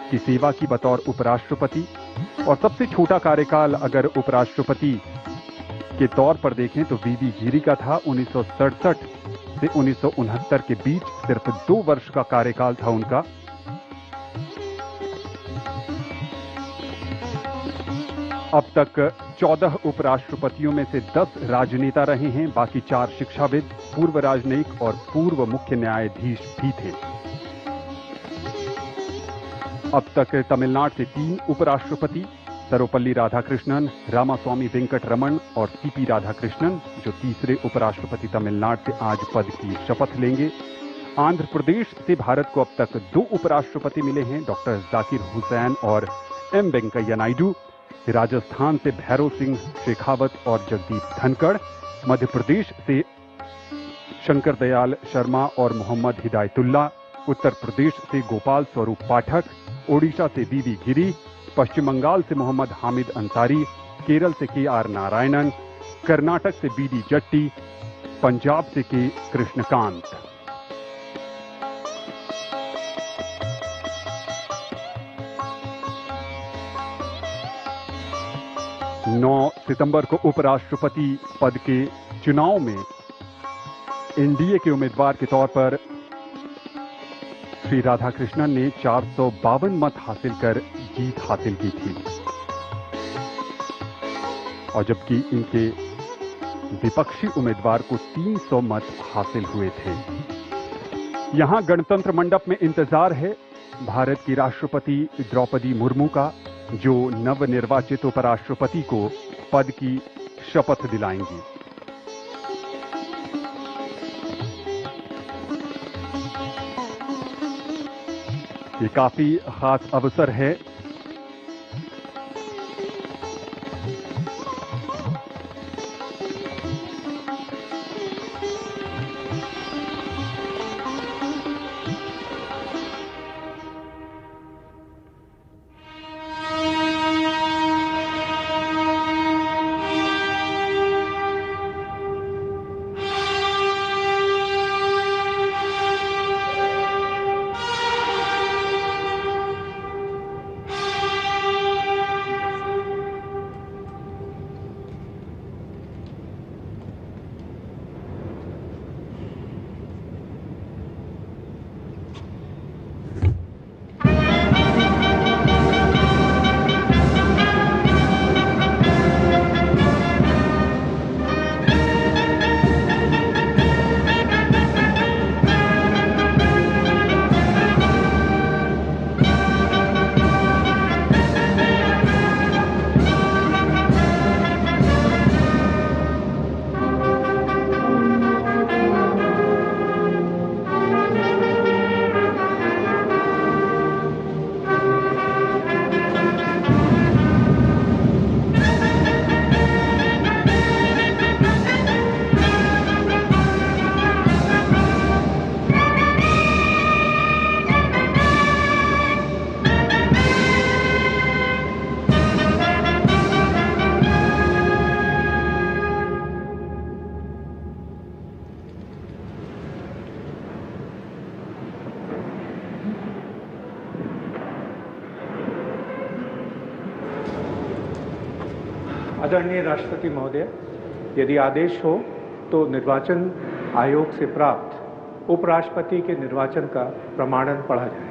की सेवा की बतौर उपराष्ट्रपति, और सबसे छोटा कार्यकाल अगर उपराष्ट्रपति के तौर पर देखें तो वीवी गिरी का था। 1967 से 1969 के बीच सिर्फ 2 वर्ष का कार्यकाल था उनका। अब तक 14 उपराष्ट्रपतियों में से 10 राजनेता रहे हैं, बाकी 4 शिक्षाविद, पूर्व राजनयिक और पूर्व मुख्य न्यायाधीश भी थे। अब तक तमिलनाडु से 3 उपराष्ट्रपति, सर्वपल्ली राधाकृष्णन, रामास्वामी वेंकटरमण और सीपी राधाकृष्णन, जो तीसरे उपराष्ट्रपति तमिलनाडु से आज पद की शपथ लेंगे। आंध्र प्रदेश से भारत को अब तक 2 उपराष्ट्रपति मिले हैं, डॉक्टर जाकिर हुसैन और एम वेंकैया नायडू। राजस्थान से भैरव सिंह शेखावत और जगदीप धनखड़, मध्य प्रदेश से शंकर दयाल शर्मा और मोहम्मद हिदायतुल्ला, उत्तर प्रदेश से गोपाल स्वरूप पाठक, ओडिशा से वीवी गिरी, पश्चिम बंगाल से मोहम्मद हामिद अंसारी, केरल से के.आर. नारायणन, कर्नाटक से बी.डी. जट्टी, पंजाब से के. कृष्णकांत। नौ सितंबर को उपराष्ट्रपति पद के चुनाव में एनडीए के उम्मीदवार के तौर पर श्री राधाकृष्णन ने 452 मत हासिल कर जीत हासिल की थी, और जबकि इनके विपक्षी उम्मीदवार को 300 मत हासिल हुए थे। यहां गणतंत्र मंडप में इंतजार है भारत की राष्ट्रपति द्रौपदी मुर्मू का, जो नवनिर्वाचित उपराष्ट्रपति को पद की शपथ दिलाएंगी। ये काफी खास अवसर है। आदरणीय राष्ट्रपति महोदय, यदि आदेश हो तो निर्वाचन आयोग से प्राप्त उपराष्ट्रपति के निर्वाचन का प्रमाणन पढ़ा जाए।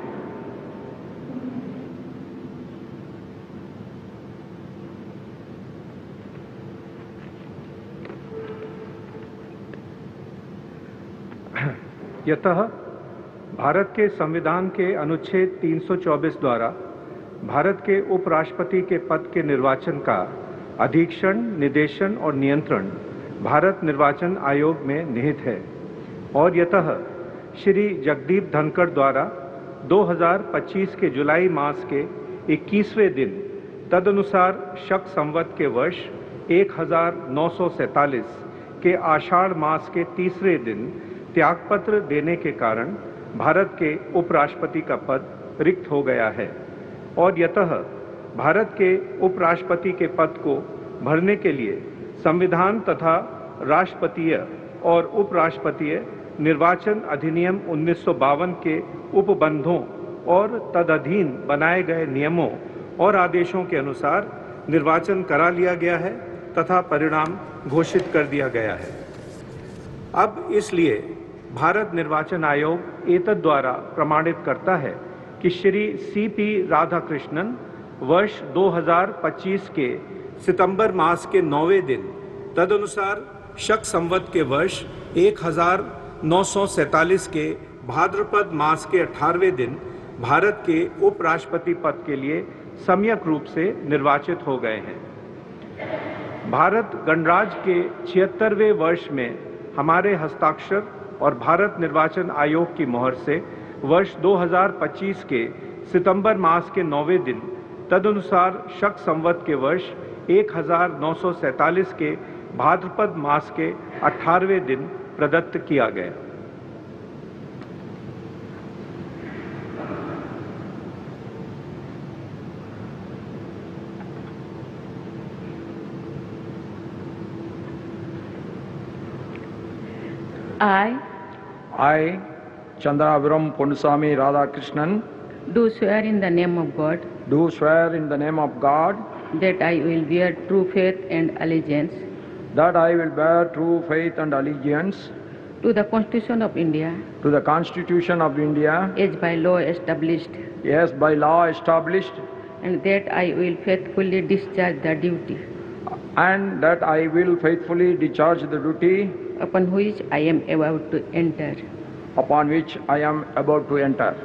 यतः भारत के संविधान के अनुच्छेद 324 द्वारा भारत के उपराष्ट्रपति के पद के निर्वाचन का अधीक्षण, निदेशन और नियंत्रण भारत निर्वाचन आयोग में निहित है, और यतः श्री जगदीप धनखड़ द्वारा 2025 के जुलाई मास के 21वें दिन तदनुसार शक संवत के वर्ष 1947 के आषाढ़ मास के तीसरे दिन त्यागपत्र देने के कारण भारत के उपराष्ट्रपति का पद रिक्त हो गया है, और यतः भारत के उपराष्ट्रपति के पद को भरने के लिए संविधान तथा राष्ट्रपतीय और उपराष्ट्रपतीय निर्वाचन अधिनियम 1952 के उपबंधों और तदधीन बनाए गए नियमों और आदेशों के अनुसार निर्वाचन करा लिया गया है तथा परिणाम घोषित कर दिया गया है। अब इसलिए भारत निर्वाचन आयोग एतद द्वारा प्रमाणित करता है कि श्री सीपी राधाकृष्णन वर्ष 2025 के सितंबर मास के 9वें दिन तदनुसार शक संवत के वर्ष 1947 के भाद्रपद मास के 18वें दिन भारत के उपराष्ट्रपति पद के लिए सम्यक रूप से निर्वाचित हो गए हैं। भारत गणराज्य के 76वें वर्ष में हमारे हस्ताक्षर और भारत निर्वाचन आयोग की मोहर से वर्ष 2025 के सितंबर मास के 9वें दिन तदनुसार शक संवत के वर्ष 1947 के भाद्रपद मास के 18वें दिन प्रदत्त किया गया। I, Chandraviram Ponnusamy Radhakrishnan, do swear in the name of God do swear in the name of God that I will bear true faith and allegiance that I will bear true faith and allegiance to the Constitution of India to the Constitution of India as by law established, as by law established, and that I will faithfully discharge the duty and that I will faithfully discharge the duty upon which I am about to enter. upon which I am about to enter.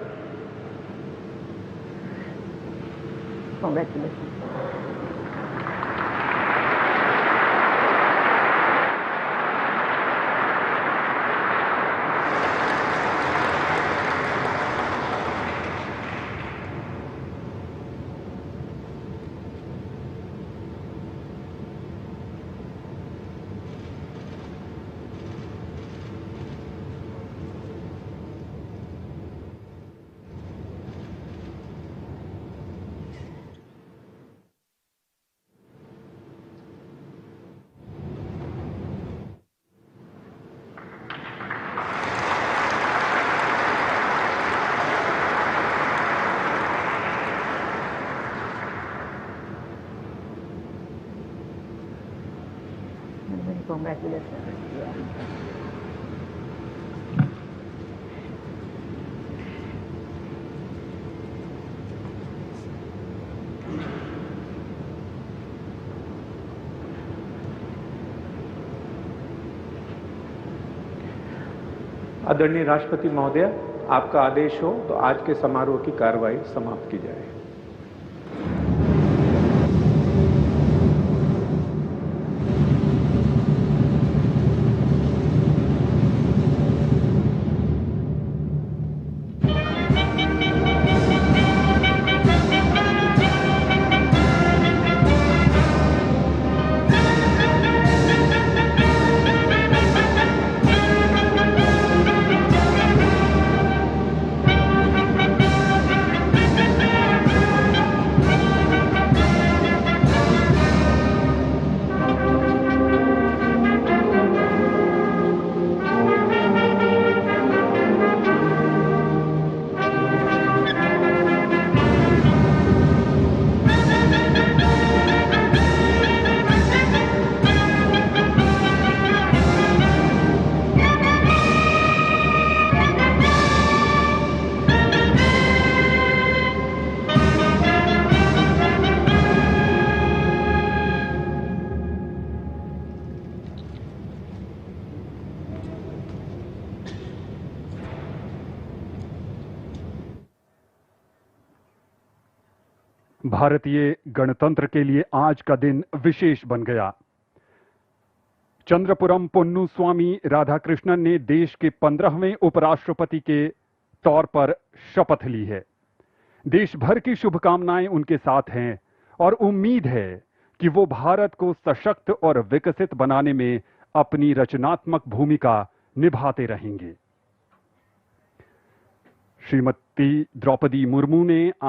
Congratulations. Congratulations. आदरणीय राष्ट्रपति महोदय, आपका आदेश हो तो आज के समारोह की कार्रवाई समाप्त की जाए। भारतीय गणतंत्र के लिए आज का दिन विशेष बन गया। चंद्रपुरम पोन्नुस्वामी राधाकृष्णन ने देश के 15वें उपराष्ट्रपति के तौर पर शपथ ली है। देश भर की शुभकामनाएं उनके साथ हैं और उम्मीद है कि वो भारत को सशक्त और विकसित बनाने में अपनी रचनात्मक भूमिका निभाते रहेंगे। श्रीमती द्रौपदी मुर्मू ने